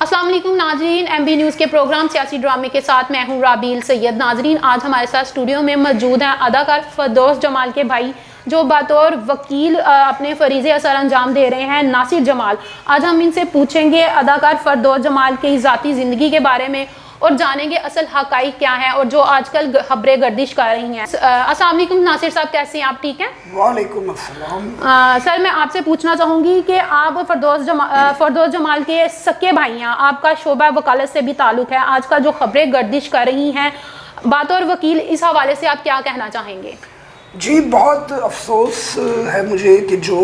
अस्सलाम वालेकुम नाजरीन, MB न्यूज़ के प्रोग्राम सियासी ड्रामे के साथ मैं हूँ राबील सैयद। नाजरीन, आज हमारे साथ स्टूडियो में मौजूद हैं अदाकार फरदौस जमाल के भाई, जो बतौर वकील अपने फरीज़े असर अंजाम दे रहे हैं, नासिर जमाल। आज हम इनसे पूछेंगे अदाकार फरदौस जमाल की ज़ाती ज़िंदगी के बारे में और जानेंगे असल हक़ाइक़ क्या हैं और जो आजकल खबरें गर्दिश कर रही हैं। अस्सलाम वालेकुम नासिर साहब, कैसे हैं आप? ठीक हैं? वालेकुम अस्सलाम। सर, मैं आपसे पूछना चाहूँगी कि आप फरदौस जमाल के सके भाई हैं, आपका शोबा वकालत से भी ताल्लुक़ है। आजकल जो खबरें गर्दिश कर रही हैं बतौर वकील, इस हवाले से आप क्या कहना चाहेंगे? जी, बहुत अफसोस है मुझे कि जो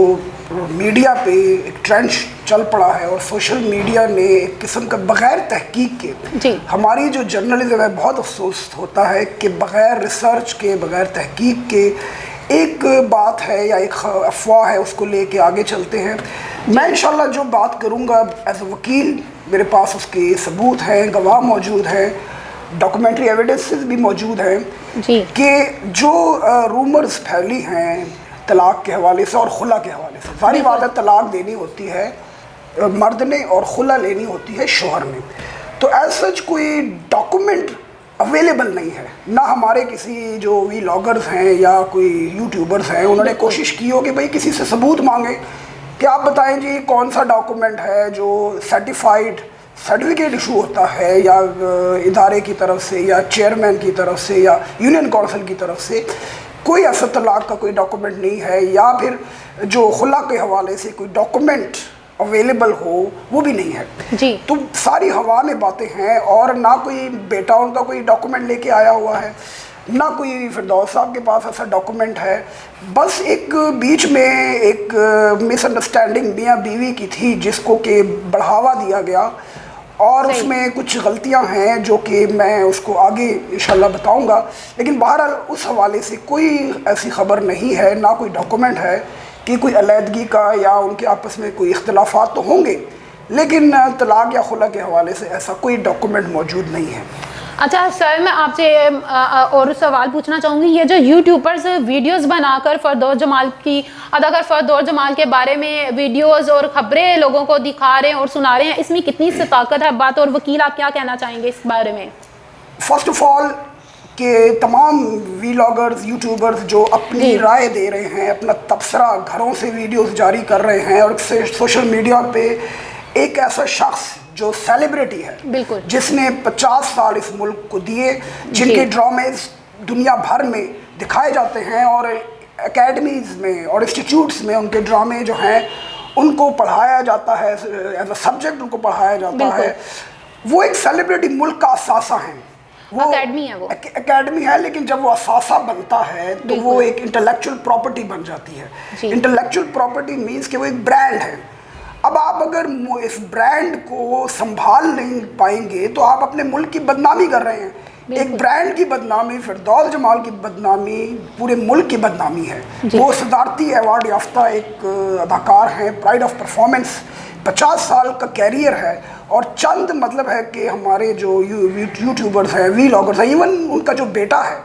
मीडिया पे एक ट्रेंड चल पड़ा है और सोशल मीडिया ने एक किस्म का बग़ैर तहकीक के हमारी जो जर्नलिज्म है, बहुत अफसोस होता है कि बग़ैर रिसर्च के, बग़ैर तहकीक के एक बात है या एक अफवाह है उसको लेके आगे चलते हैं। मैं इंशाल्लाह जो बात करूँगा एज अ वकील, मेरे पास उसके सबूत हैं, गवाह मौजूद हैं, डॉक्यूमेंट्री एविडेंसेस भी मौजूद हैं कि जो रूमर्स फैली हैं तलाक के हवाले से और खुला के हवाले से। सारी बात है, तलाक देनी होती है मर्द ने और खुला लेनी होती है शोहर ने। तो एज सच कोई डॉक्यूमेंट अवेलेबल नहीं है। ना हमारे किसी जो व्लॉगर्स हैं या कोई यूट्यूबर्स हैं, उन्होंने कोशिश की हो कि भाई किसी से सबूत मांगे कि आप बताएं जी कौन सा डॉक्यूमेंट है जो सर्टिफिकेट इशू होता है या इदारे की तरफ से या चेयरमैन की तरफ से या यूनियन काउंसिल की तरफ से कोई ऐसा तलाक का कोई डॉक्यूमेंट नहीं है, या फिर जो खुला के हवाले से कोई डॉक्यूमेंट अवेलेबल हो वो भी नहीं है जी। तो सारी हवा में बातें हैं और ना कोई बेटा उनका कोई डॉक्यूमेंट लेके आया हुआ है, ना कोई फरदौस साहब के पास ऐसा डॉक्यूमेंट है। बस एक बीच में एक मिसअंडरस्टैंडिंग मियाँ बीवी की थी जिसको कि बढ़ावा दिया गया और उसमें कुछ गलतियां हैं जो कि मैं उसको आगे इंशाल्लाह बताऊंगा। लेकिन बहरहाल उस हवाले से कोई ऐसी खबर नहीं है, ना कोई डॉक्यूमेंट है कि कोई अलहदगी का या उनके आपस में कोई इख्तिलाफात तो होंगे, लेकिन तलाक या खुला के हवाले से ऐसा कोई डॉक्यूमेंट मौजूद नहीं है। अच्छा सर, मैं आपसे और सवाल पूछना चाहूँगी, ये जो यूट्यूबर्स वीडियोस बनाकर अदाकार फरदौस जमाल के बारे में वीडियोस और खबरें लोगों को दिखा रहे हैं और सुना रहे हैं, इसमें कितनी सी ताकत है? बात और वकील, आप क्या कहना चाहेंगे इस बारे में? फर्स्ट ऑफ ऑल कि तमाम व्लॉगर्स, यूट्यूबर्स जो अपनी राय दे रहे हैं, अपना तबसरा घरों से वीडियोस जारी कर रहे हैं और सोशल मीडिया पे एक ऐसा शख्स जो सेलिब्रिटी है, बिल्कुल, जिसने 50 साल इस मुल्क को दिए, जिनके ड्रामेज दुनिया भर में दिखाए जाते हैं और एकेडमीज़ में और इंस्टीट्यूट्स में उनके ड्रामे जो हैं उनको पढ़ाया जाता है, एज अ सब्जेक्ट उनको पढ़ाया जाता है। वो एक सेलिब्रिटी मुल्क का असासा है, वो एकेडमी है, लेकिन जब वो असासा बनता है तो वो एक इंटेलेक्चुअल प्रॉपर्टी बन जाती है। इंटेलेक्चुअल प्रॉपर्टी मीन्स कि वो एक ब्रांड है। अब आप अगर इस ब्रांड को संभाल नहीं पाएंगे तो आप अपने मुल्क की बदनामी कर रहे हैं। एक ब्रांड की बदनामी, फरदौस जमाल की बदनामी पूरे मुल्क की बदनामी है। वो सदारती अवार्ड याफ्ता एक अदाकार हैं, प्राइड ऑफ परफॉर्मेंस, 50 साल का कैरियर है और चंद मतलब है कि हमारे जो यूट्यूबर्स हैं, व्लॉगर्स हैं, इवन उनका जो बेटा है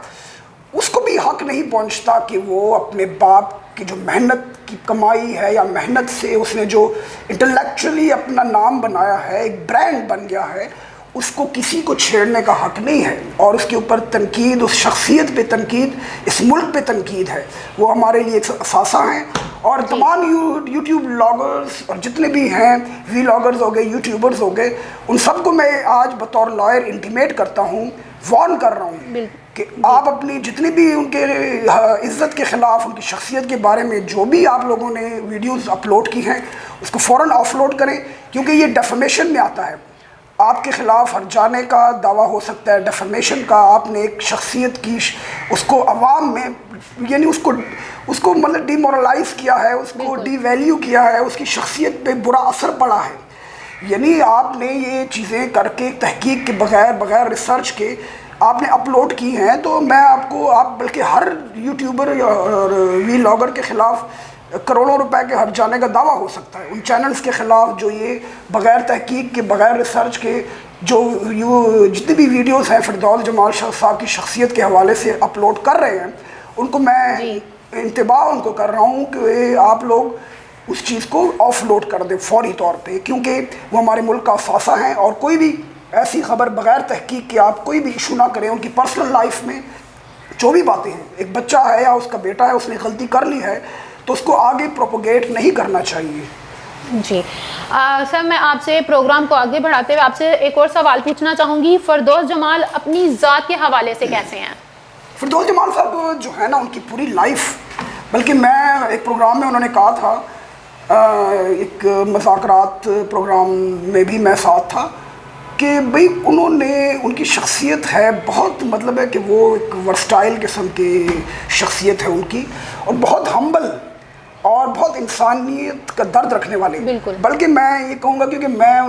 उसको भी हक नहीं पहुंचता कि वो अपने बाप की जो मेहनत की कमाई है या मेहनत से उसने जो इंटेलेक्चुअली अपना नाम बनाया है, एक ब्रांड बन गया है, उसको किसी को छेड़ने का हक नहीं है। और उसके ऊपर तनकीद, उस शख्सियत पे तनकीद, इस मुल्क पे तनकीद है। वो हमारे लिए एक असासा हैं और तमाम यूट्यूब व्लॉगर्स और जितने भी हैं, व्लॉगर्स हो गए, यूट्यूबर्स हो गए, उन सबको मैं आज बतौर लॉयर इंटीमेट करता हूँ, वार्न कर रहा हूँ कि आप अपनी जितनी भी उनके इज़्ज़त के ख़िलाफ़, उनकी शख्सियत के बारे में जो भी आप लोगों ने वीडियोस अपलोड की हैं उसको फ़ौरन ऑफलोड करें, क्योंकि ये डेफमेशन में आता है। आपके ख़िलाफ़ हर्जाने का दावा हो सकता है, डेफमेशन का। आपने एक शख्सियत की उसको अवाम में यानी उसको मतलब डिमोरलाइज़ किया है, उसको डीवैल्यू किया है, उसकी शख्सियत पे बुरा असर पड़ा है। यानी आपने ये चीज़ें करके तहकीक के बगैर रिसर्च के आपने अपलोड की हैं, तो मैं आप बल्कि हर यूट्यूबर और व्लॉगर के ख़िलाफ़ करोड़ों रुपए के हर्जाने का दावा हो सकता है। उन चैनल्स के ख़िलाफ़ जो ये बग़ैर तहकीक के, बग़ैर रिसर्च के जो जितनी भी वीडियोस हैं फरदौस जमाल साहब की शख्सियत के हवाले से अपलोड कर रहे हैं, उनको मैं इंतबाह उनको कर रहा हूँ कि आप लोग उस चीज़ को ऑफलोड कर दे फौरी तौर पे, क्योंकि वो हमारे मुल्क का असासा हैं और कोई भी ऐसी खबर बगैर तहकीक के आप कोई भी इशू ना करें। उनकी पर्सनल लाइफ में जो भी बातें हैं, एक बच्चा है या उसका बेटा है, उसने गलती कर ली है तो उसको आगे प्रोपोगेट नहीं करना चाहिए। जी सर, मैं आपसे प्रोग्राम को आगे बढ़ाते हुए आपसे एक और सवाल पूछना चाहूँगी। फरदौस जमाल अपनी ज़ात के हवाले से कैसे हैं? फरदौस जमाल साहब जो है ना, उनकी पूरी लाइफ, बल्कि मैं एक प्रोग्राम में उन्होंने कहा था, एक मज़ाकरात प्रोग्राम में भी मैं साथ था, कि भाई उन्होंने, उनकी शख्सियत है बहुत, मतलब है कि वो एक वर्सटाइल किस्म की शख्सियत है उनकी, और बहुत हम्बल और बहुत इंसानियत का दर्द रखने वाले। बल्कि मैं ये कहूँगा, क्योंकि मैं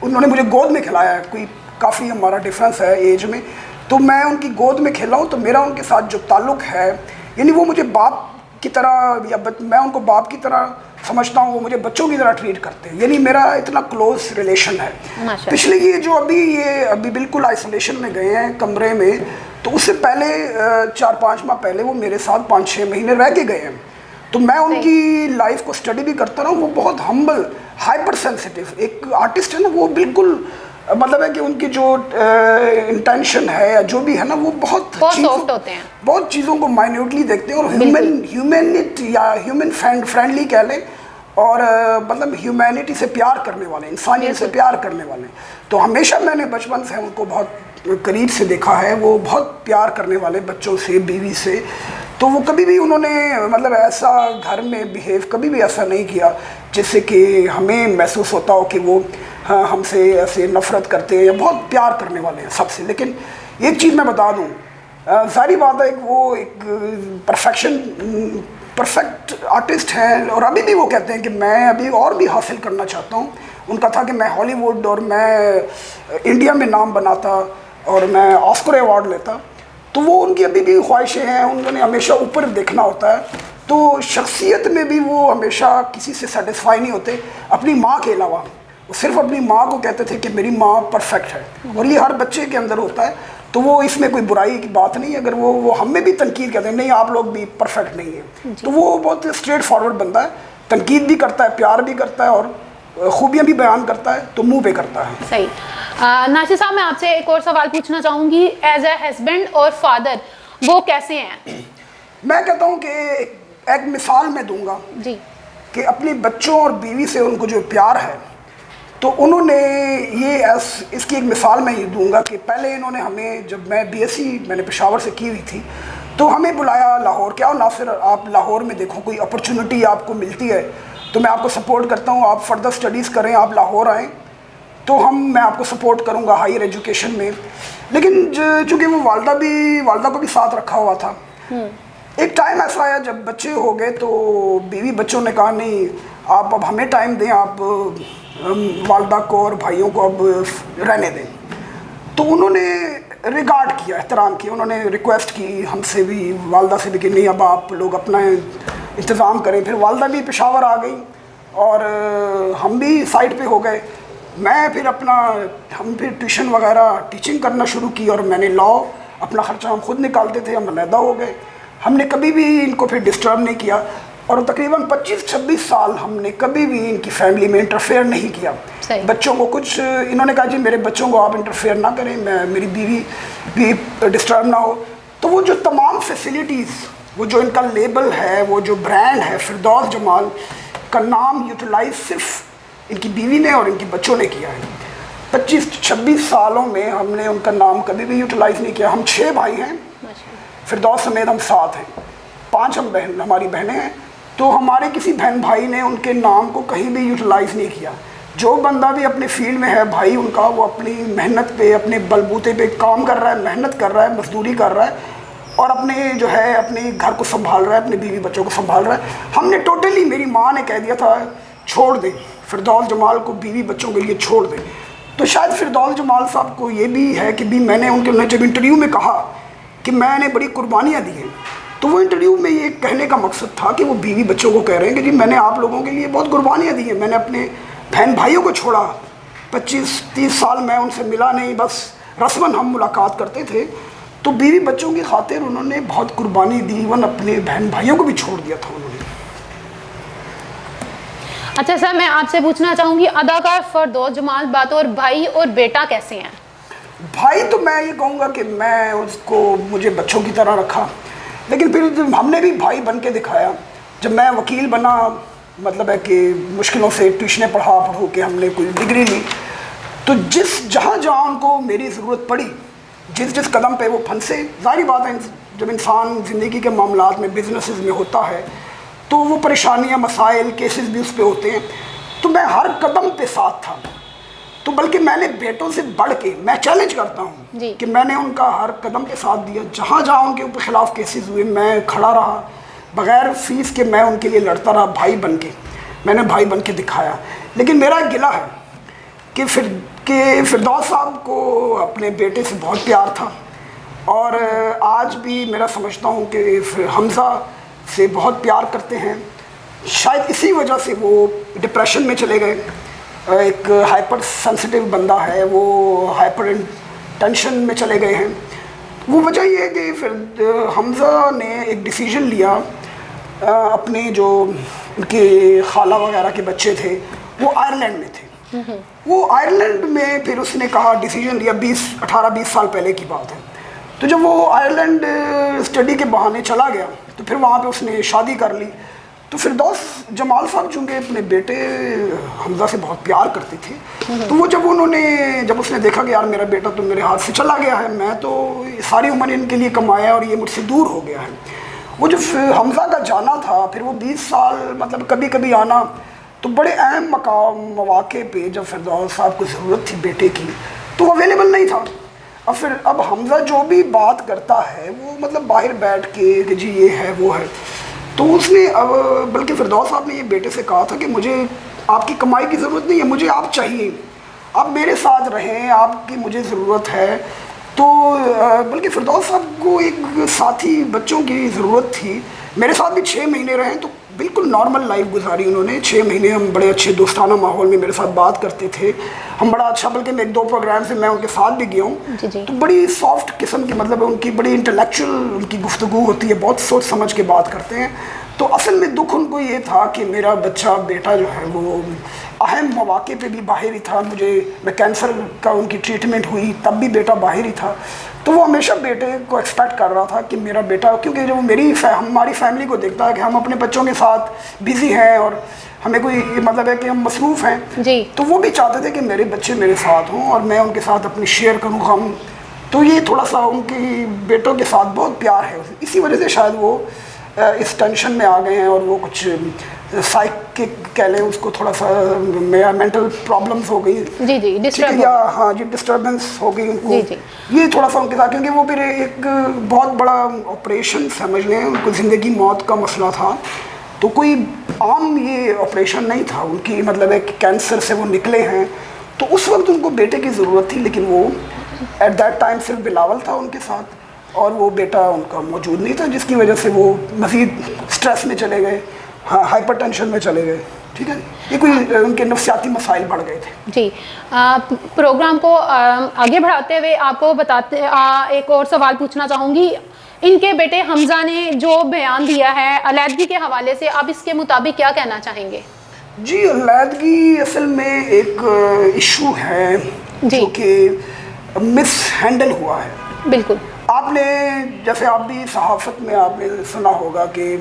उन्होंने मुझे गोद में खिलाया है, कोई काफ़ी हमारा डिफरेंस है एज में, तो मैं उनकी गोद में खेला हूँ, तो मेरा उनके साथ जो ताल्लुक़ है, यानी वो मुझे बाप की तरह, या मैं उनको बाप की तरह समझता हूँ, वो मुझे बच्चों की तरह ट्रीट करते हैं, यानी मेरा इतना क्लोज रिलेशन है। पिछले ये जो अभी बिल्कुल आइसोलेशन में गए हैं कमरे में, तो उससे पहले 4-5 माह पहले वो मेरे साथ 5-6 महीने रह के गए हैं, तो मैं उनकी लाइफ को स्टडी भी करता रहा हूँ। वो बहुत हम्बल, हाइपर सेंसिटिव एक आर्टिस्ट है ना, वो बिल्कुल, मतलब है कि उनकी जो इंटेंशन है या जो भी है ना, वो बहुत सॉफ्ट होते हैं, बहुत चीज़ों को माइन्यूटली देखते हैं, और ह्यूमैनिटी या ह्यूमन फ्रेंडली कह लें, और मतलब ह्यूमैनिटी से प्यार करने वाले, इंसानियत से प्यार करने वाले। तो हमेशा मैंने बचपन से उनको बहुत करीब से देखा है, वो बहुत प्यार करने वाले बच्चों से, बीवी से। तो वो कभी भी उन्होंने, मतलब ऐसा घर में बिहेव कभी भी ऐसा नहीं किया जिससे कि हमें महसूस होता हो कि वो हमसे ऐसे नफ़रत करते हैं, या बहुत प्यार करने वाले हैं सबसे। लेकिन एक चीज़ मैं बता दूं, सारी बात है, वो एक परफेक्ट आर्टिस्ट हैं, और अभी भी वो कहते हैं कि मैं अभी और भी हासिल करना चाहता हूँ। उनका था कि मैं हॉलीवुड और मैं इंडिया में नाम बनाता और मैं ऑस्कर अवार्ड लेता, तो वो उनकी अभी भी ख्वाहिशें हैं, उन्होंने हमेशा ऊपर देखना होता है। तो शख्सियत में भी वो हमेशा किसी से सेटिस्फाई नहीं होते, अपनी माँ के अलावा। वो सिर्फ अपनी माँ को कहते थे कि मेरी माँ परफेक्ट है, और ये हर बच्चे के अंदर होता है, तो वो इसमें कोई बुराई की बात नहीं है। अगर वो हमें भी तनकीद कहते हैं, नहीं आप लोग भी परफेक्ट नहीं है, तो वो बहुत स्ट्रेट फॉरवर्ड बंदा है, तनकीद भी करता है, प्यार भी करता है, और खूबियाँ भी बयान करता है, तो मुँह पे करता है। सही। नासिर साहब, मैं आपसे एक और सवाल पूछना चाहूँगी, एज ए हस्बैंड और फादर वो कैसे हैं? मैं कहता हूँ कि एक मिसाल मैं दूंगा जी, कि अपने बच्चों और बीवी से उनको जो प्यार है, तो उन्होंने इसकी एक मिसाल मैं ये दूंगा कि पहले इन्होंने हमें, जब मैं BSc मैंने पेशावर से की हुई थी, तो हमें बुलाया लाहौर, क्या नासिर आप लाहौर में देखो, कोई अपॉर्चुनिटी आपको मिलती है तो मैं आपको सपोर्ट करता हूँ, आप फर्दर स्टडीज़ करें, आप लाहौर आएँ तो मैं आपको सपोर्ट करूँगा हायर एजुकेशन में। लेकिन चूँकि वो वालदा को भी साथ रखा हुआ था, एक टाइम ऐसा आया जब बच्चे हो गए, तो बीवी बच्चों ने कहा नहीं आप अब हमें टाइम दें, आप वालदा को और भाइयों को अब रहने दें। तो उन्होंने रिगार्ड किया, एहतराम किया, उन्होंने रिक्वेस्ट की हमसे भी, वालदा से भी, कि नहीं अब आप लोग अपना इंतज़ाम करें। फिर वालदा भी पेशावर आ गई और हम भी साइड पे हो गए। हम फिर ट्यूशन वगैरह टीचिंग करना शुरू की, और मैंने लॉ, अपना ख़र्चा हम खुद निकालते थे, हम अलहदा हो गए। हमने कभी भी इनको फिर डिस्टर्ब नहीं किया, और तकरीबन 25-26 साल हमने कभी भी इनकी फैमिली में इंटरफेयर नहीं किया। बच्चों को कुछ, इन्होंने कहा जी मेरे बच्चों को आप इंटरफेयर ना करें, मेरी बीवी भी डिस्टर्ब ना हो। तो वो जो तमाम फैसिलिटीज़, वो जो इनका लेबल है, वो जो ब्रांड है फरदौस जमाल का, नाम यूटिलाइज सिर्फ इनकी बीवी ने और इनके बच्चों ने किया है। 25-26 सालों में हमने उनका नाम कभी भी यूटिलाइज़ नहीं किया। हम 6 भाई हैं, फिरदौस समेत हम 7 हैं, 5 हमारी बहनें हैं। तो हमारे किसी बहन भाई ने उनके नाम को कहीं भी यूटिलाइज़ नहीं किया। जो बंदा भी अपने फील्ड में है भाई उनका, वो अपनी मेहनत पे, अपने बलबूते पे काम कर रहा है, मेहनत कर रहा है, मजदूरी कर रहा है, और अपने जो है अपने घर को संभाल रहा है, अपने बीवी बच्चों को संभाल रहा है। हमने टोटली, मेरी माँ ने कह दिया था छोड़ दें फिरदौस जमाल को, बीवी बच्चों के लिए छोड़ दें। तो शायद फिरदौस जमाल साहब को ये भी है कि भी उन्होंने जब इंटरव्यू में कहा कि मैंने बड़ी कुर्बानियाँ दी हैं, तो वो इंटरव्यू में ये कहने का मकसद था कि वो बीवी बच्चों को कह रहे हैं कि जी मैंने आप लोगों के लिए बहुत कुर्बानियाँ दी हैं, मैंने अपने बहन भाइयों को छोड़ा, 25-30 साल मैं उनसे मिला नहीं, बस रस्मन हम मुलाकात करते थे। तो बीवी बच्चों की खातिर उन्होंने बहुत कुर्बानी दी, इवन अपने बहन भाइयों को भी छोड़ दिया था उन्होंने। अच्छा सर, मैं आपसे पूछना चाहूँगी, अदाकार फरदौस जमाल बतौर भाई और बेटा कैसे हैं? भाई तो मैं ये कहूँगा कि मैं उसको, मुझे बच्चों की तरह रखा, लेकिन फिर हमने भी भाई बन के दिखाया। जब मैं वकील बना, मतलब है कि मुश्किलों से ट्यूशनें पढ़ के हमने कोई डिग्री ली, तो जहाँ उनको मेरी ज़रूरत पड़ी, जिस कदम पे वो फंसे, जाहिर बात है जब इंसान ज़िंदगी के मामलात में, बिजनेसेस में होता है, तो वो परेशानियाँ, मसाइल, केसेस भी उस पर होते हैं, तो मैं हर कदम पे साथ था। तो बल्कि मैंने बेटों से बढ़ के, मैं चैलेंज करता हूँ कि मैंने उनका हर कदम पे साथ दिया। जहाँ उनके ऊपर खिलाफ केसेस हुए, मैं खड़ा रहा, बग़ैर फीस के मैं उनके लिए लड़ता रहा, भाई बन के। मैंने भाई बन के दिखाया। लेकिन मेरा गिला है कि फिरदौस साहब को अपने बेटे से बहुत प्यार था, और आज भी मेरा समझता हूँ कि हमज़ा से बहुत प्यार करते हैं। शायद इसी वजह से वो डिप्रेशन में चले गए। एक हाइपर सेंसिटिव बंदा है, वो हाइपर टेंशन में चले गए हैं। वो वजह ये है कि फिर हमज़ा ने एक डिसीजन लिया, अपने जो उनके खाला वगैरह के बच्चे थे वो आयरलैंड में थे। वो आयरलैंड में फिर उसने कहा, डिसीजन लिया, 18-20 साल पहले की बात है। तो जब वो आयरलैंड स्टडी के बहाने चला गया, तो फिर वहाँ पे उसने शादी कर ली। तो फिरदौस जमाल साहब चूँकि अपने बेटे हमज़ा से बहुत प्यार करते थे, तो वो जब उसने देखा कि यार मेरा बेटा तो मेरे हाथ से चला गया है, मैं तो सारी उम्र इनके लिए कमाया और ये मुझसे दूर हो गया है। वो जब हमज़ा का जाना था, फिर वो 20 साल मतलब कभी कभी आना, तो बड़े अहम मौके पे जब फिरदौस साहब को ज़रूरत थी बेटे की, तो वो अवेलेबल नहीं था। अब हमज़ा जो भी बात करता है वो मतलब बाहर बैठ के कि जी ये है वो है, तो उसने अब बल्कि फिरदौस साहब ने ये बेटे से कहा था कि मुझे आपकी कमाई की ज़रूरत नहीं है, मुझे आप चाहिए, आप मेरे साथ रहें, आपकी मुझे ज़रूरत है। तो बल्कि फिरदौस साहब को एक साथी बच्चों की ज़रूरत थी। मेरे साथ भी 6 महीने रहे, तो बिल्कुल नॉर्मल लाइफ गुजारी उन्होंने। 6 महीने हम बड़े अच्छे दोस्ताना माहौल में मेरे साथ बात करते थे, हम बड़ा अच्छा, बल्कि मैं 1-2 प्रोग्राम से मैं उनके साथ भी गया हूँ, तो बड़ी सॉफ्ट किस्म की, मतलब उनकी बड़ी इंटेलेक्चुअल उनकी गुफ्तगू होती है, बहुत सोच समझ के बात करते हैं। तो असल में दुख उनको ये था कि मेरा बेटा जो है वो अहम मौके पे भी बाहर ही था। मैं कैंसर का उनकी ट्रीटमेंट हुई, तब भी बेटा बाहर ही था। तो वो हमेशा बेटे को एक्सपेक्ट कर रहा था कि मेरा बेटा, क्योंकि जब हमारी फैमिली को देखता है कि हम अपने बच्चों के साथ बिज़ी हैं और हमें कोई मतलब है कि हम मसरूफ़ हैं जी, तो वो भी चाहते थे कि मेरे बच्चे मेरे साथ हों और मैं उनके साथ अपनी शेयर करूँ हम। तो ये थोड़ा सा उनकी बेटों के साथ बहुत प्यार है, इसी वजह से शायद वो इस टेंशन में आ गए हैं, और वो कुछ साइकिक कह लें उसको, थोड़ा सा मेंटल प्रॉब्लम्स हो गई जी, डिस्टर्बेंस हो गई उनको जी। ये थोड़ा सा उनके साथ, क्योंकि वो फिर एक बहुत बड़ा ऑपरेशन समझ लें, उनको ज़िंदगी मौत का मसला था। तो कोई आम ये ऑपरेशन नहीं था उनकी, मतलब है कि कैंसर से वो निकले हैं। तो उस वक्त उनको बेटे की ज़रूरत थी, लेकिन वो एट दैट टाइम सिर्फ बिलावल था उनके साथ, और वो बेटा उनका मौजूद नहीं था, जिसकी वजह से वो मज़ीद स्ट्रेस में चले गए, हाँ, हाइपरटेंशन में चले गए। ठीक है, ये कोई उनके नफ्सियाती मसाइल बढ़ गए थे जी। प्रोग्राम को आगे बढ़ाते हुए आपको एक और सवाल पूछना चाहूँगी। इनके बेटे हमज़ा ने जो बयान दिया है अलैदगी के हवाले से, आप इसके मुताबिक क्या कहना चाहेंगे? जी, अलैदगी असल में एक इशू है जो कि मिस हैंडल हुआ है। बिल्कुल, आपने जैसे आप भी सहाफ़त में आपने सुना होगा कि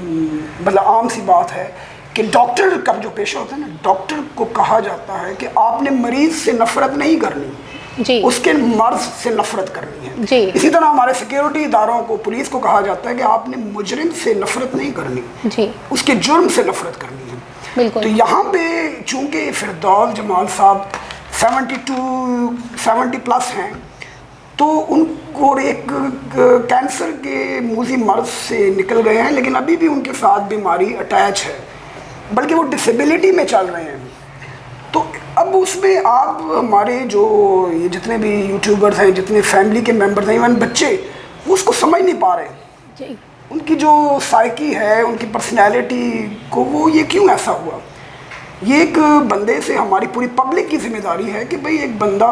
मतलब आम सी बात है कि डॉक्टर का जो पेशा होता है ना, डॉक्टर को कहा जाता है कि आपने मरीज़ से नफ़रत नहीं करनी जी, उसके मर्ज़ से नफ़रत करनी है जी। इसी तरह हमारे सिक्योरिटी इदारों को, पुलिस को कहा जाता है कि आपने मुजरिम से नफ़रत नहीं करनी जी, उसके जुर्म से नफ़रत करनी है। बिल्कुल। तो यहाँ पे चूँकि फिरदौस जमाल साहब 70+ हैं, तो उनको एक कैंसर के मूजी मर्ज से निकल गए हैं, लेकिन अभी भी उनके साथ बीमारी अटैच है, बल्कि वो डिसेबिलिटी में चल रहे हैं। तो अब उसमें आप हमारे जो ये जितने भी यूट्यूबर्स हैं, जितने फैमिली के मेंबर्स हैं, इवन बच्चे, वो उसको समझ नहीं पा रहे जी। उनकी जो साइकी है, उनकी पर्सनैलिटी को, वो ये क्यों ऐसा हुआ। ये एक बंदे से हमारी पूरी पब्लिक की जिम्मेदारी है कि भाई एक बंदा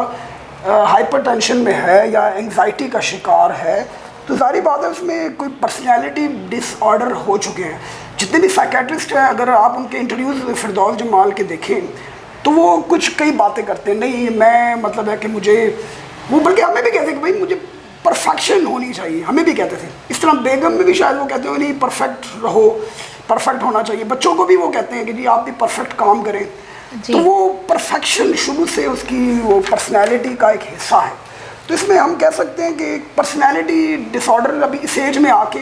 हाइपरटेंशन में है या एंग्जाइटी का शिकार है, तो सारी बात है उसमें कोई पर्सनैलिटी डिसऑर्डर हो चुके हैं। जितने भी साइकेट्रिस्ट हैं, अगर आप उनके इंटरव्यूज़ फिरदौस जमाल के देखें तो वो कुछ कई बातें करते हैं, नहीं मैं मतलब है कि मुझे, वो बल्कि हमें भी कहते हैं कि भाई मुझे परफेक्शन होनी चाहिए, हमें भी कहते थे। इस तरह बेगम में भी शायद वो कहते हो नहीं परफेक्ट रहो, परफेक्ट होना चाहिए। बच्चों को भी वो कहते हैं कि जी आप भी परफेक्ट काम करें। तो वो परफेक्शन शुरू से उसकी वो पर्सनैलिटी का एक हिस्सा है। तो इसमें हम कह सकते हैं कि पर्सनैलिटी डिसऑर्डर अभी इस एज में आके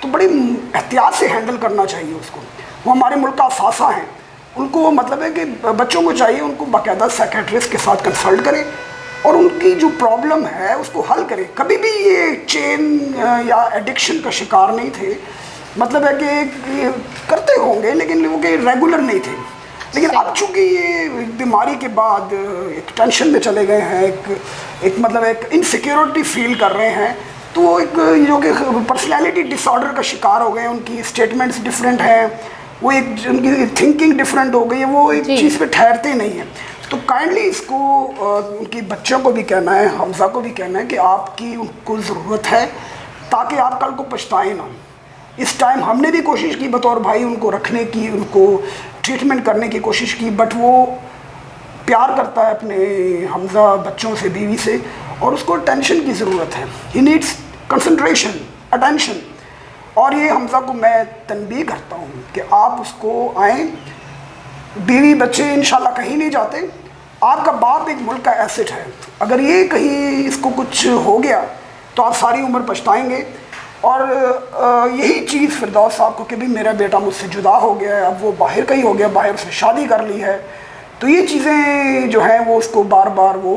तो बड़ी एहतियात से हैंडल करना चाहिए उसको। वो हमारे मुल्क का असासा है, उनको मतलब है कि बच्चों को चाहिए उनको बाकायदा साइकेट्रिस्ट के साथ कंसल्ट करें और उनकी जो प्रॉब्लम है उसको हल करें। कभी भी ये चेन या एडिक्शन का शिकार नहीं थे, मतलब है कि करते होंगे लेकिन वो कि रेगुलर नहीं थे। लेकिन अब चूँकि ये बीमारी के बाद एक टेंशन में चले गए हैं, एक मतलब एक इनसिक्योरिटी फील कर रहे हैं, तो वो एक जो कि पर्सनैलिटी डिसऑर्डर का शिकार हो गए हैं। उनकी स्टेटमेंट्स डिफरेंट हैं, वो एक उनकी थिंकिंग डिफरेंट हो गई है, वो एक चीज़ पे ठहरते नहीं हैं। तो काइंडली इसको उनकी बच्चों को भी कहना है, हमजा को भी कहना है कि आपकी उनको ज़रूरत है ताकि आप कल को पछताएं ना। इस टाइम हमने भी कोशिश की बतौर भाई उनको रखने की, उनको ट्रीटमेंट करने की कोशिश की, बट वो प्यार करता है अपने हमजा बच्चों से, बीवी से, और उसको टेंशन की ज़रूरत है। He needs concentration, attention. और ये हमजा को मैं तनबीह करता हूँ कि आप उसको आएँ, बीवी बच्चे इंशाल्लाह कहीं नहीं जाते, आपका बाप एक मुल्क का एसेट है। अगर ये कहीं इसको कुछ हो गया तो आप सारी उम्र पछताएंगे। और यही चीज़ फिरदौस साहब को कि भी मेरा बेटा मुझसे जुदा हो गया है, अब वो बाहर कहीं हो गया, बाहर उसने शादी कर ली है, तो ये चीज़ें जो हैं वो उसको बार बार वो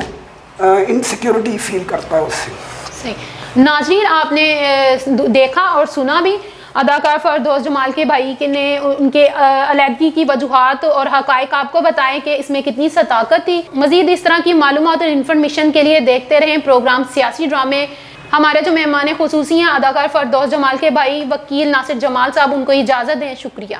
इनसिक्योरिटी फील करता है उससे। सही। नाज़रीन, आपने देखा और सुना भी अदाकार फिरदौस जमाल के भाई के ने उनके अलहदगी की वजूहात और हक़ाइक़ आपको बताएं कि इसमें कितनी सताकत थी। मज़ीद इस तरह की मालूमात और इन्फॉर्मेशन के लिए देखते रहें प्रोग्राम सियासी ड्रामे। हमारे जो मेहमान खुसूसी हैं अदाकार फिरदौस जमाल के भाई वकील नासिर जमाल साहब, उनको इजाज़त दें। शुक्रिया।